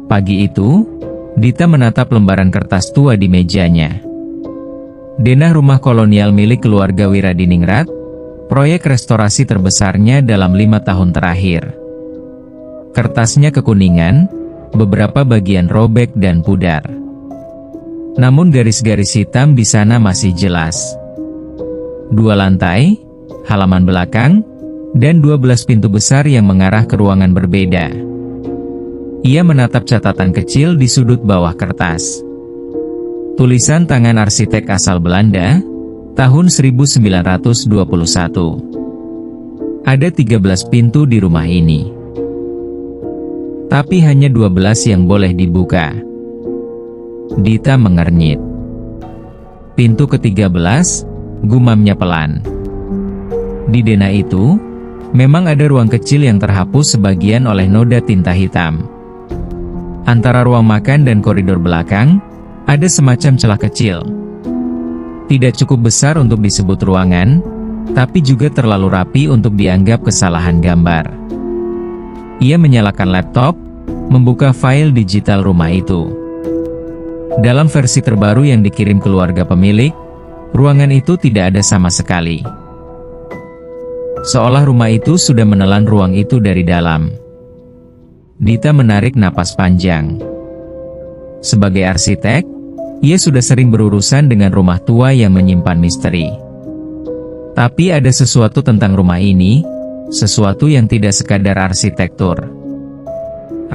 Pagi itu, Dita menatap lembaran kertas tua di mejanya. Denah rumah kolonial milik keluarga Wiradiningrat, proyek restorasi terbesarnya dalam 5 tahun terakhir. Kertasnya kekuningan, beberapa bagian robek dan pudar. Namun garis-garis hitam di sana masih jelas. 2 lantai, halaman belakang, dan 12 pintu besar yang mengarah ke ruangan berbeda. Ia menatap catatan kecil di sudut bawah kertas. Tulisan tangan arsitek asal Belanda, tahun 1921. Ada 13 pintu di rumah ini. Tapi hanya 12 yang boleh dibuka. Dita mengernyit. Pintu ke-13, gumamnya pelan. Di denah itu, memang ada ruang kecil yang terhapus sebagian oleh noda tinta hitam. Antara ruang makan dan koridor belakang, ada semacam celah kecil. Tidak cukup besar untuk disebut ruangan, tapi juga terlalu rapi untuk dianggap kesalahan gambar. Ia menyalakan laptop, membuka file digital rumah itu. Dalam versi terbaru yang dikirim keluarga pemilik, ruangan itu tidak ada sama sekali. Seolah rumah itu sudah menelan ruang itu dari dalam. Dita menarik napas panjang. Sebagai arsitek, ia sudah sering berurusan dengan rumah tua yang menyimpan misteri. Tapi ada sesuatu tentang rumah ini, sesuatu yang tidak sekadar arsitektur.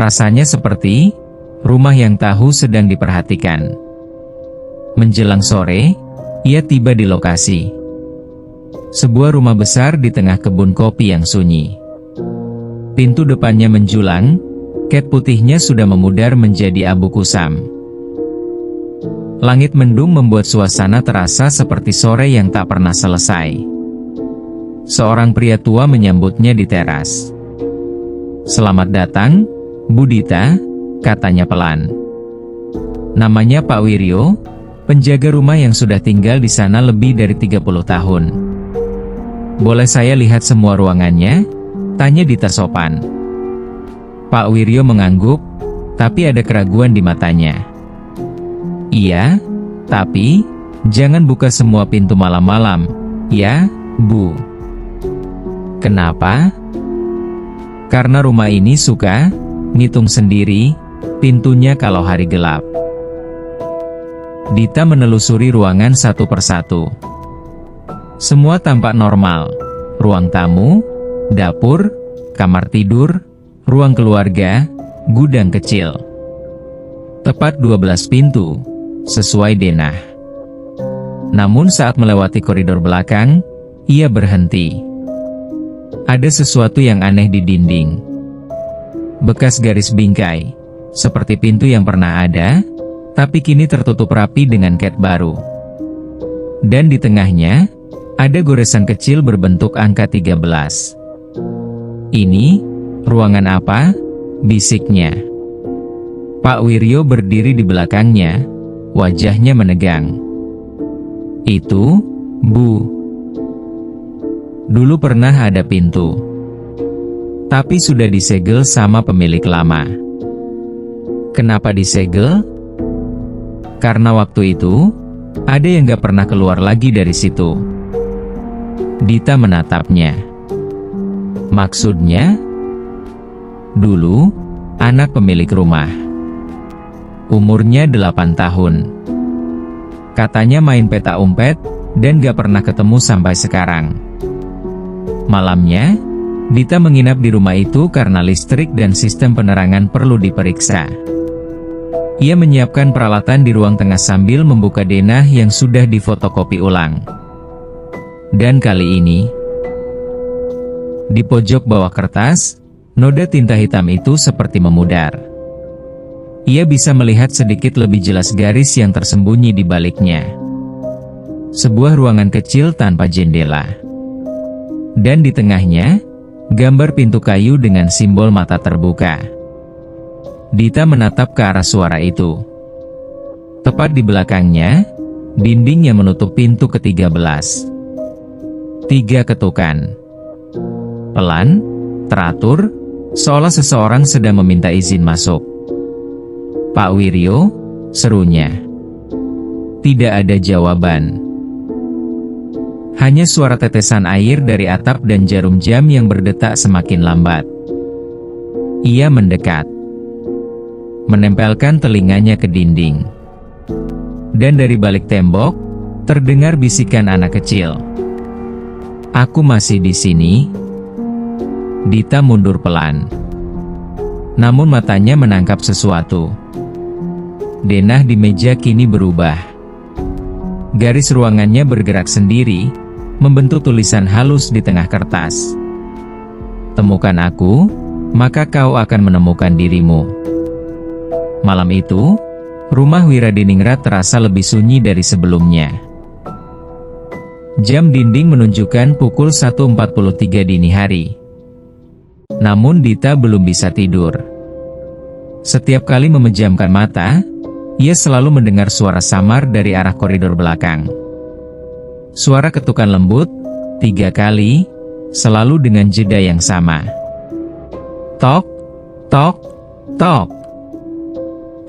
Rasanya seperti rumah yang tahu sedang diperhatikan. Menjelang sore, ia tiba di lokasi. Sebuah rumah besar di tengah kebun kopi yang sunyi. Pintu depannya menjulang, cat putihnya sudah memudar menjadi abu kusam. Langit mendung membuat suasana terasa seperti sore yang tak pernah selesai. Seorang pria tua menyambutnya di teras. "Selamat datang, Bu Dita," katanya pelan. Namanya Pak Wiryo, penjaga rumah yang sudah tinggal di sana lebih dari 30 tahun. "Boleh saya lihat semua ruangannya?" tanya Dita sopan. Pak Wiryo mengangguk, tapi ada keraguan di matanya. "Iya, tapi jangan buka semua pintu malam-malam, ya, Bu." "Kenapa?" "Karena rumah ini suka ngitung sendiri pintunya kalau hari gelap." Dita menelusuri ruangan satu persatu. Semua tampak normal. Ruang tamu, dapur, kamar tidur, ruang keluarga, gudang kecil. Tepat 12 pintu, sesuai denah. Namun saat melewati koridor belakang, ia berhenti. Ada sesuatu yang aneh di dinding. Bekas garis bingkai, seperti pintu yang pernah ada, tapi kini tertutup rapi dengan cat baru. Dan di tengahnya, ada goresan kecil berbentuk angka 13. "Ini, ruangan apa?" bisiknya. Pak Wiryo berdiri di belakangnya, wajahnya menegang. "Itu, Bu. Dulu pernah ada pintu. Tapi sudah disegel sama pemilik lama." "Kenapa disegel?" "Karena waktu itu, ada yang gak pernah keluar lagi dari situ." Dita menatapnya. "Maksudnya?" "Dulu, anak pemilik rumah. Umurnya 8 tahun. Katanya main peta umpet, dan gak pernah ketemu sampai sekarang. Malamnya, Dita menginap di rumah itu karena listrik dan sistem penerangan perlu diperiksa. Ia menyiapkan peralatan di ruang tengah sambil membuka denah yang sudah difotokopi ulang. Dan kali ini, di pojok bawah kertas, noda tinta hitam itu seperti memudar. Ia bisa melihat sedikit lebih jelas garis yang tersembunyi di baliknya. Sebuah ruangan kecil tanpa jendela. Dan di tengahnya, gambar pintu kayu dengan simbol mata terbuka. Dita menatap ke arah suara itu. Tepat di belakangnya, dinding yang menutup pintu ke-13. 3 ketukan. Pelan, teratur, seolah seseorang sedang meminta izin masuk. "Pak Wiryo?" serunya. Tidak ada jawaban. Hanya suara tetesan air dari atap dan jarum jam yang berdetak semakin lambat. Ia mendekat, menempelkan telinganya ke dinding. Dan dari balik tembok, terdengar bisikan anak kecil. "Aku masih di sini." Dita mundur pelan. Namun matanya menangkap sesuatu. Denah di meja kini berubah. Garis ruangannya bergerak sendiri, membentuk tulisan halus di tengah kertas. "Temukan aku, maka kau akan menemukan dirimu." Malam itu, rumah Wiradiningrat terasa lebih sunyi dari sebelumnya. Jam dinding menunjukkan pukul 1.43 dini hari. Namun Dita belum bisa tidur. Setiap kali memejamkan mata, ia selalu mendengar suara samar dari arah koridor belakang. Suara ketukan lembut, 3 kali, selalu dengan jeda yang sama. Tok, tok, tok.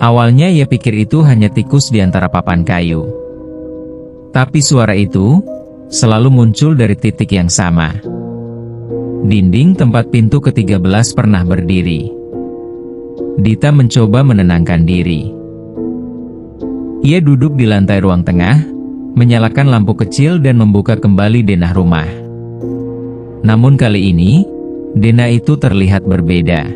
Awalnya ia pikir itu hanya tikus di antara papan kayu. Tapi suara itu selalu muncul dari titik yang sama. Dinding tempat pintu ke-13 pernah berdiri. Dita mencoba menenangkan diri. Ia duduk di lantai ruang tengah, menyalakan lampu kecil dan membuka kembali denah rumah. Namun kali ini, denah itu terlihat berbeda.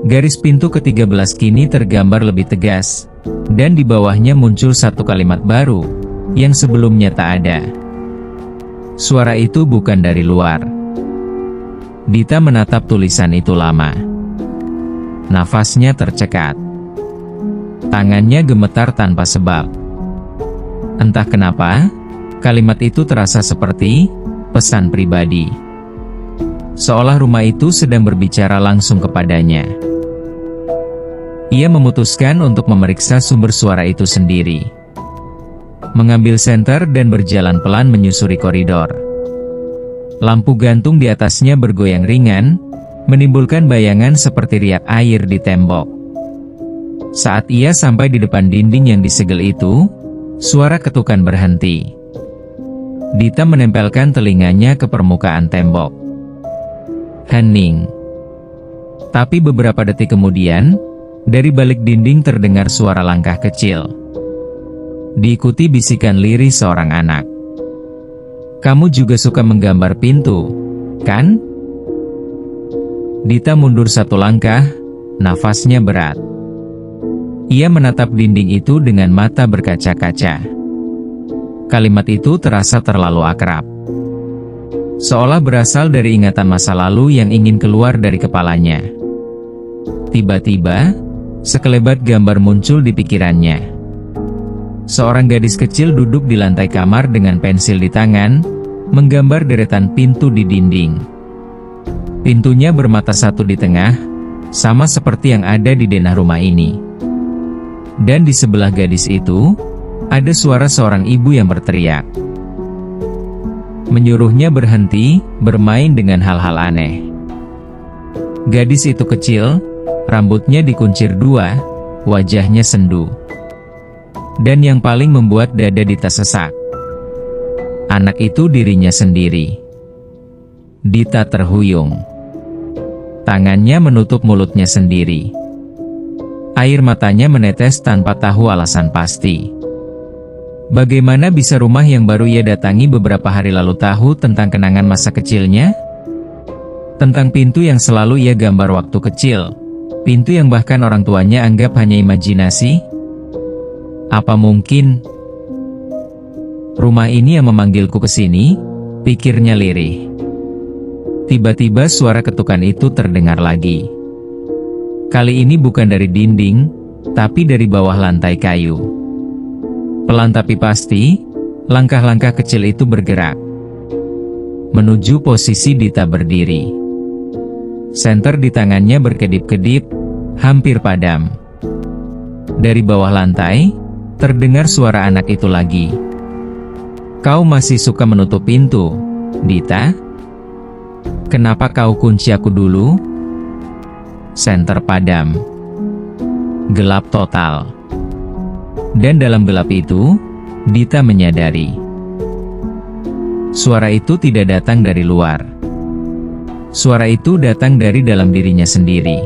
Garis pintu ke-13 kini tergambar lebih tegas, dan di bawahnya muncul satu kalimat baru, yang sebelumnya tak ada. Suara itu bukan dari luar. Dita menatap tulisan itu lama. Nafasnya tercekat. Tangannya gemetar tanpa sebab. Entah kenapa, kalimat itu terasa seperti pesan pribadi. Seolah rumah itu sedang berbicara langsung kepadanya. Ia memutuskan untuk memeriksa sumber suara itu sendiri. Mengambil senter dan berjalan pelan menyusuri koridor. Lampu gantung di atasnya bergoyang ringan, menimbulkan bayangan seperti riak air di tembok. Saat ia sampai di depan dinding yang disegel itu, suara ketukan berhenti. Dita menempelkan telinganya ke permukaan tembok. Hening. Tapi beberapa detik kemudian, dari balik dinding terdengar suara langkah kecil. Diikuti bisikan lirih seorang anak. "Kamu juga suka menggambar pintu, kan?" Dita mundur satu langkah, nafasnya berat. Ia menatap dinding itu dengan mata berkaca-kaca. Kalimat itu terasa terlalu akrab. Seolah berasal dari ingatan masa lalu yang ingin keluar dari kepalanya. Tiba-tiba, sekelebat gambar muncul di pikirannya. Seorang gadis kecil duduk di lantai kamar dengan pensil di tangan, menggambar deretan pintu di dinding. Pintunya bermata satu di tengah, sama seperti yang ada di denah rumah ini. Dan di sebelah gadis itu, ada suara seorang ibu yang berteriak. Menyuruhnya berhenti, bermain dengan hal-hal aneh. Gadis itu kecil, rambutnya dikuncir 2, wajahnya sendu. Dan yang paling membuat dada Dita sesak, anak itu dirinya sendiri. Dita terhuyung. Tangannya menutup mulutnya sendiri. Air matanya menetes tanpa tahu alasan pasti. Bagaimana bisa rumah yang baru ia datangi beberapa hari lalu tahu tentang kenangan masa kecilnya? Tentang pintu yang selalu ia gambar waktu kecil. Pintu yang bahkan orang tuanya anggap hanya imajinasi. Apa mungkin rumah ini yang memanggilku ke sini? Pikirnya lirih. Tiba-tiba suara ketukan itu terdengar lagi. Kali ini bukan dari dinding, tapi dari bawah lantai kayu. Pelan tapi pasti, langkah-langkah kecil itu bergerak menuju posisi Dita berdiri. Senter di tangannya berkedip-kedip, hampir padam. Dari bawah lantai, terdengar suara anak itu lagi. "Kau masih suka menutup pintu, Dita? Kenapa kau kunci aku dulu?" Senter padam. gelap total. Dan dalam gelap itu, Dita menyadari suara itu tidak datang dari luar. Suara itu datang dari dalam dirinya sendiri.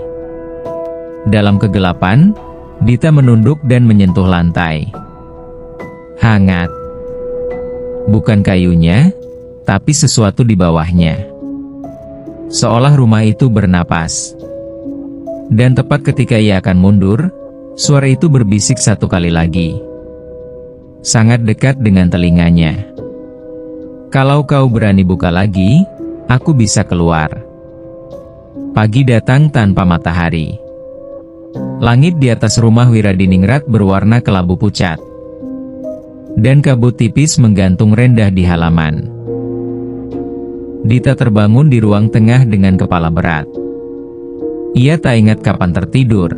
Dalam kegelapan, Dita menunduk dan menyentuh lantai. Hangat. Bukan kayunya, tapi sesuatu di bawahnya. Seolah rumah itu bernapas. Dan tepat ketika ia akan mundur, suara itu berbisik satu kali lagi. Sangat dekat dengan telinganya. Kalau kau berani buka lagi, aku bisa keluar. Pagi datang tanpa matahari. Langit di atas rumah Wiradiningrat berwarna kelabu pucat. Dan kabut tipis menggantung rendah di halaman. Dita terbangun di ruang tengah dengan kepala berat. Ia tak ingat kapan tertidur.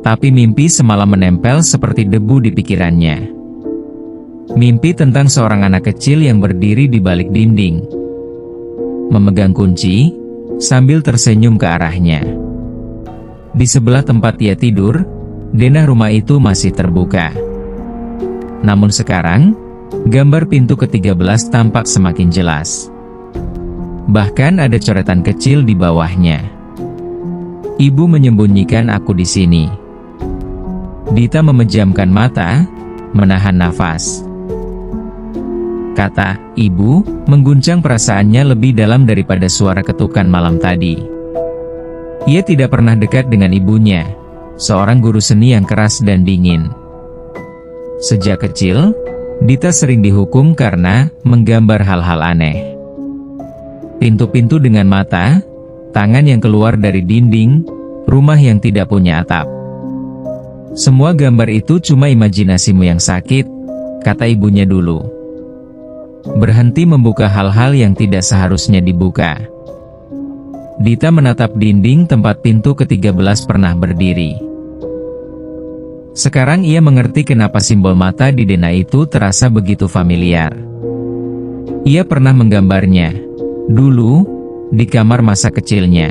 Tapi mimpi semalam menempel seperti debu di pikirannya. Mimpi tentang seorang anak kecil yang berdiri di balik dinding, memegang kunci, sambil tersenyum ke arahnya. Di sebelah tempat ia tidur, denah rumah itu masih terbuka. Namun sekarang, gambar pintu ke-13 tampak semakin jelas. Bahkan ada coretan kecil di bawahnya. Ibu menyembunyikan aku di sini. Dita memejamkan mata, menahan nafas. Kata ibu mengguncang perasaannya lebih dalam daripada suara ketukan malam tadi. Ia tidak pernah dekat dengan ibunya, seorang guru seni yang keras dan dingin. Sejak kecil, Dita sering dihukum karena menggambar hal-hal aneh. Pintu-pintu dengan mata, tangan yang keluar dari dinding, rumah yang tidak punya atap. Semua gambar itu cuma imajinasimu yang sakit, kata ibunya dulu. Berhenti membuka hal-hal yang tidak seharusnya dibuka. Dita menatap dinding tempat pintu ke-13 pernah berdiri. Sekarang ia mengerti kenapa simbol mata di denah itu terasa begitu familiar. Ia pernah menggambarnya, dulu, di kamar masa kecilnya.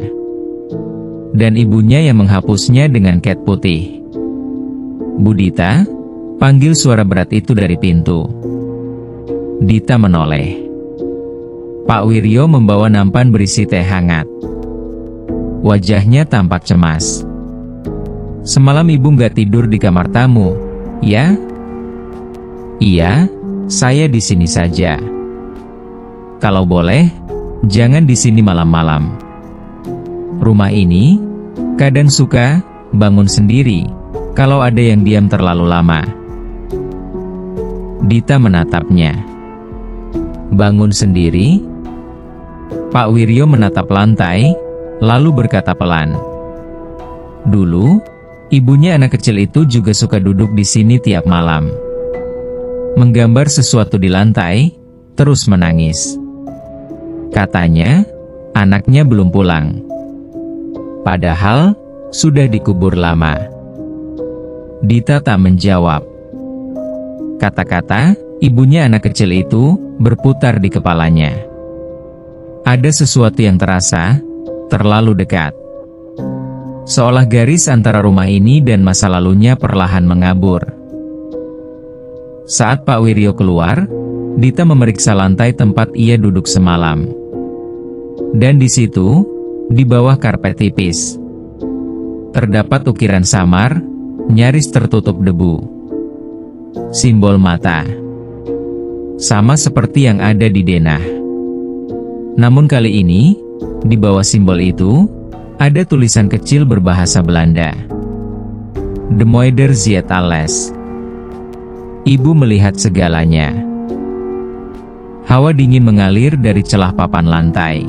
Dan ibunya yang menghapusnya dengan cat putih. Bu Dita, panggil suara berat itu dari pintu. Dita menoleh. Pak Wiryo membawa nampan berisi teh hangat. Wajahnya tampak cemas. Semalam ibu nggak tidur di kamar tamu, ya? Iya, saya di sini saja. Kalau boleh, jangan di sini malam-malam. Rumah ini kadang suka bangun sendiri kalau ada yang diam terlalu lama. Dita menatapnya. Bangun sendiri? Pak Wiryo menatap lantai, lalu berkata pelan. Dulu, ibunya anak kecil itu juga suka duduk di sini tiap malam. Menggambar sesuatu di lantai, terus menangis. Katanya, anaknya belum pulang. Padahal, sudah dikubur lama. Dita tak menjawab. Kata-kata ibunya anak kecil itu berputar di kepalanya. Ada sesuatu yang terasa terlalu dekat. Seolah garis antara rumah ini dan masa lalunya perlahan mengabur. Saat Pak Wiryo keluar, Dita memeriksa lantai tempat ia duduk semalam. Dan di situ, di bawah karpet tipis, terdapat ukiran samar, nyaris tertutup debu. Simbol mata. Sama seperti yang ada di denah. Namun kali ini, di bawah simbol itu, ada tulisan kecil berbahasa Belanda. De Moeder ziet alles. Ibu melihat segalanya. Hawa dingin mengalir dari celah papan lantai.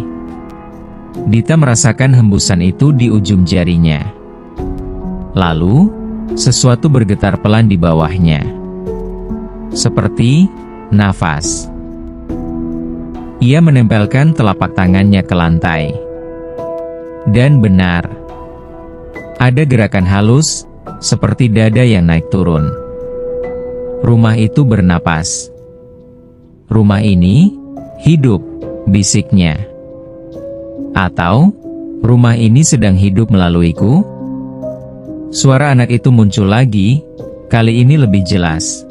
Dita merasakan hembusan itu di ujung jarinya. Lalu, sesuatu bergetar pelan di bawahnya. Seperti nafas. Ia menempelkan telapak tangannya ke lantai. Dan benar, ada gerakan halus, seperti dada yang naik turun. Rumah itu bernapas. Rumah ini hidup, bisiknya. Atau, rumah ini sedang hidup melaluiku? Suara anak itu muncul lagi, kali ini lebih jelas.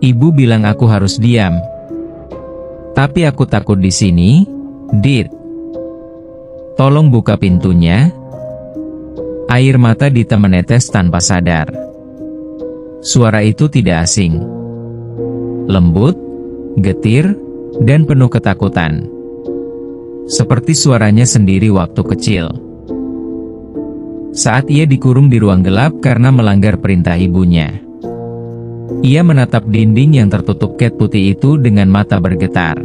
Ibu bilang aku harus diam. Tapi aku takut di sini, Dit. Tolong buka pintunya. Air mata Dita menetes tanpa sadar. Suara itu tidak asing. Lembut, getir, dan penuh ketakutan. Seperti suaranya sendiri waktu kecil. Saat ia dikurung di ruang gelap karena melanggar perintah ibunya. Ia menatap dinding yang tertutup cat putih itu dengan mata bergetar.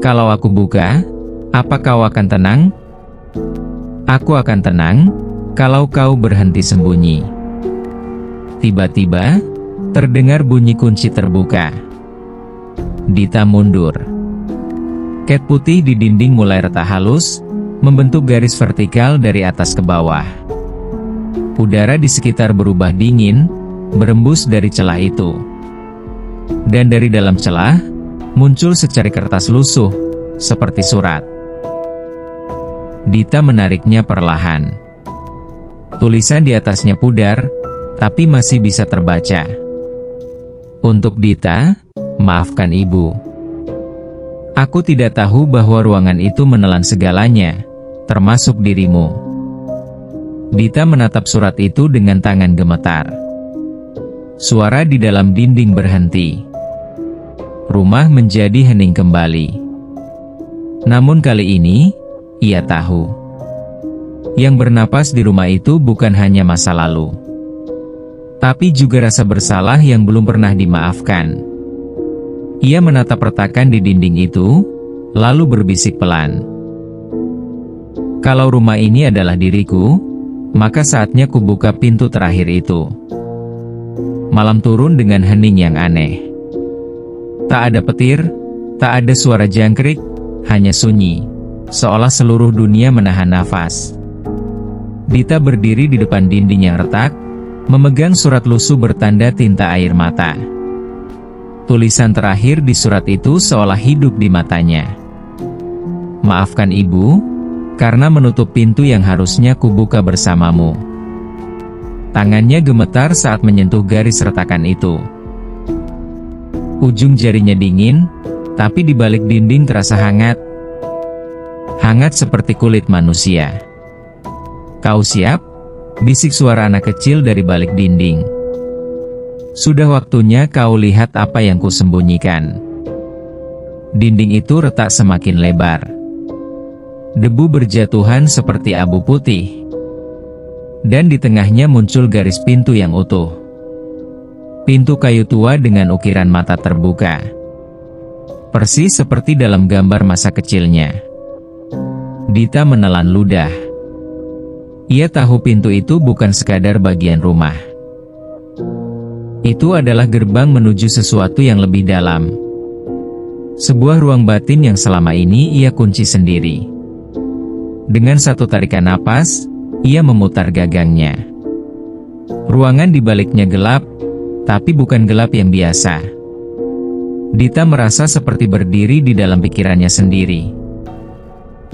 Kalau aku buka, apa kau akan tenang? Aku akan tenang, kalau kau berhenti sembunyi. Tiba-tiba, terdengar bunyi kunci terbuka. Dita mundur. Cat putih di dinding mulai retak halus, membentuk garis vertikal dari atas ke bawah. Udara di sekitar berubah dingin, berembus dari celah itu. Dan dari dalam celah, muncul secari kertas lusuh, seperti surat. Dita menariknya perlahan. Tulisan di atasnya pudar, tapi masih bisa terbaca. Untuk Dita, maafkan ibu. Aku tidak tahu bahwa ruangan itu menelan segalanya, termasuk dirimu. Dita menatap surat itu dengan tangan gemetar. Suara di dalam dinding berhenti. Rumah menjadi hening kembali. Namun kali ini, ia tahu. Yang bernapas di rumah itu bukan hanya masa lalu, tapi juga rasa bersalah yang belum pernah dimaafkan. Ia menatap retakan di dinding itu, lalu berbisik pelan. Kalau rumah ini adalah diriku, maka saatnya kubuka pintu terakhir itu. Malam turun dengan hening yang aneh. Tak ada petir, tak ada suara jangkrik, hanya sunyi, seolah seluruh dunia menahan nafas. Dita berdiri di depan dinding yang retak, memegang surat lusuh bertanda tinta air mata. Tulisan terakhir di surat itu seolah hidup di matanya. Maafkan ibu, karena menutup pintu yang harusnya kubuka bersamamu. Tangannya gemetar saat menyentuh garis retakan itu. Ujung jarinya dingin, tapi di balik dinding terasa hangat. Hangat seperti kulit manusia. Kau siap? Bisik suara anak kecil dari balik dinding. Sudah waktunya kau lihat apa yang kusembunyikan. Dinding itu retak semakin lebar. Debu berjatuhan seperti abu putih. Dan di tengahnya muncul garis pintu yang utuh. Pintu kayu tua dengan ukiran mata terbuka. Persis seperti dalam gambar masa kecilnya. Dita menelan ludah. Ia tahu pintu itu bukan sekadar bagian rumah. Itu adalah gerbang menuju sesuatu yang lebih dalam. Sebuah ruang batin yang selama ini ia kunci sendiri. Dengan satu tarikan napas, ia memutar gagangnya. Ruangan di baliknya gelap, tapi bukan gelap yang biasa. Dita merasa seperti berdiri di dalam pikirannya sendiri.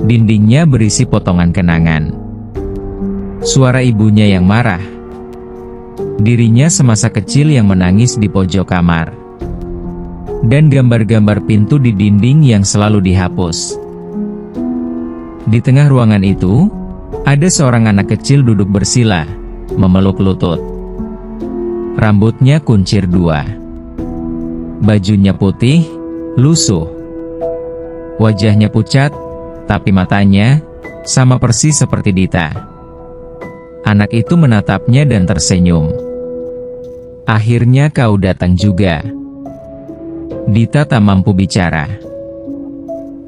Dindingnya berisi potongan kenangan. Suara ibunya yang marah. Dirinya semasa kecil yang menangis di pojok kamar. Dan gambar-gambar pintu di dinding yang selalu dihapus. Di tengah ruangan itu, ada seorang anak kecil duduk bersila, memeluk lutut. Rambutnya kuncir dua. Bajunya putih, lusuh. Wajahnya pucat, tapi matanya sama persis seperti Dita. Anak itu menatapnya dan tersenyum. Akhirnya kau datang juga. Dita tak mampu bicara.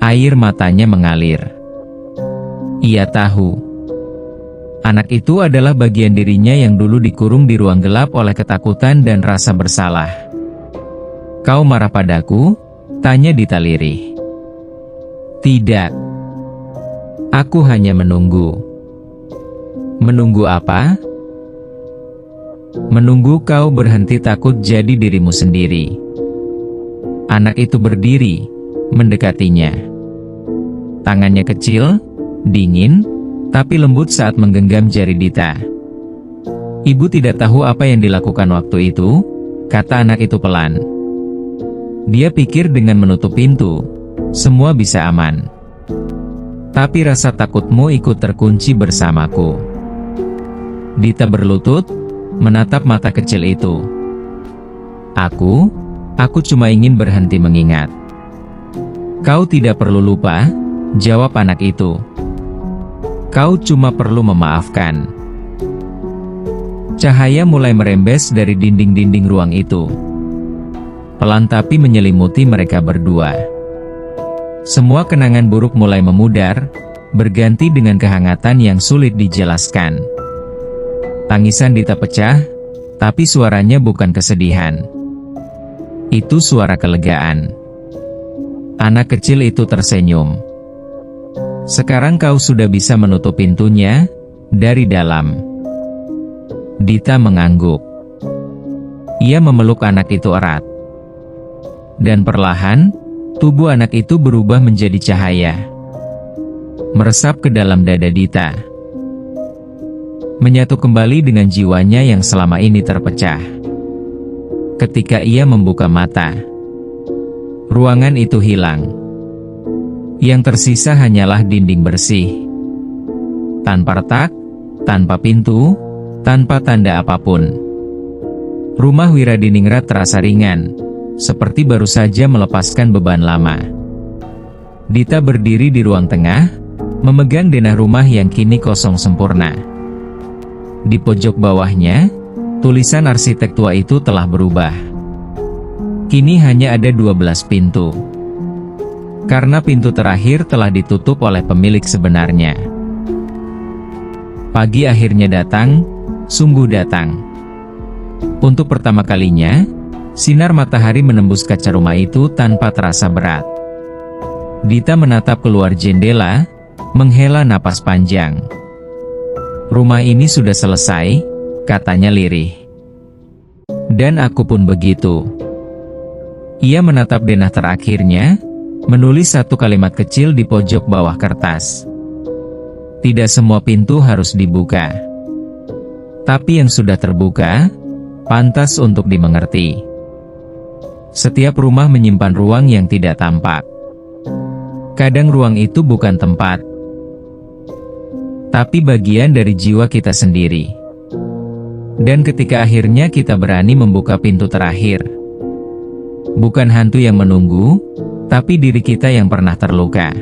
Air matanya mengalir. Ia tahu. Anak itu adalah bagian dirinya yang dulu dikurung di ruang gelap oleh ketakutan dan rasa bersalah. Kau marah padaku? Tanya Dita lirih. Tidak. Aku hanya menunggu. Menunggu apa? Menunggu kau berhenti takut jadi dirimu sendiri. Anak itu berdiri, mendekatinya. Tangannya kecil, dingin, tapi lembut saat menggenggam jari Dita. Ibu tidak tahu apa yang dilakukan waktu itu, kata anak itu pelan. Dia pikir dengan menutup pintu, semua bisa aman. Tapi rasa takutmu ikut terkunci bersamaku. Dita berlutut, menatap mata kecil itu. Aku cuma ingin berhenti mengingat. Kau tidak perlu lupa, jawab anak itu. Kau cuma perlu memaafkan. Cahaya mulai merembes dari dinding-dinding ruang itu. Pelan tapi menyelimuti mereka berdua. Semua kenangan buruk mulai memudar, berganti dengan kehangatan yang sulit dijelaskan. Tangisan Dita pecah, tapi suaranya bukan kesedihan. Itu suara kelegaan. Anak kecil itu tersenyum. Sekarang kau sudah bisa menutup pintunya dari dalam. Dita mengangguk. Ia memeluk anak itu erat. Dan perlahan, tubuh anak itu berubah menjadi cahaya. Meresap ke dalam dada Dita. Menyatu kembali dengan jiwanya yang selama ini terpecah. Ketika ia membuka mata, ruangan itu hilang. Yang tersisa hanyalah dinding bersih. Tanpa retak, tanpa pintu, tanpa tanda apapun. Rumah Wiradiningrat terasa ringan, seperti baru saja melepaskan beban lama. Dita berdiri di ruang tengah, memegang denah rumah yang kini kosong sempurna. Di pojok bawahnya, tulisan arsitek tua itu telah berubah. Kini hanya ada 12 pintu. Karena pintu terakhir telah ditutup oleh pemilik sebenarnya. Pagi akhirnya datang, sungguh datang. Untuk pertama kalinya, sinar matahari menembus kaca rumah itu tanpa terasa berat. Dita menatap keluar jendela, menghela napas panjang. Rumah ini sudah selesai, katanya lirih. Dan aku pun begitu. Ia menatap denah terakhirnya, menulis satu kalimat kecil di pojok bawah kertas. Tidak semua pintu harus dibuka. Tapi yang sudah terbuka, pantas untuk dimengerti. Setiap rumah menyimpan ruang yang tidak tampak. Kadang ruang itu bukan tempat, tapi bagian dari jiwa kita sendiri. Dan ketika akhirnya kita berani membuka pintu terakhir, bukan hantu yang menunggu, tapi diri kita yang pernah terluka.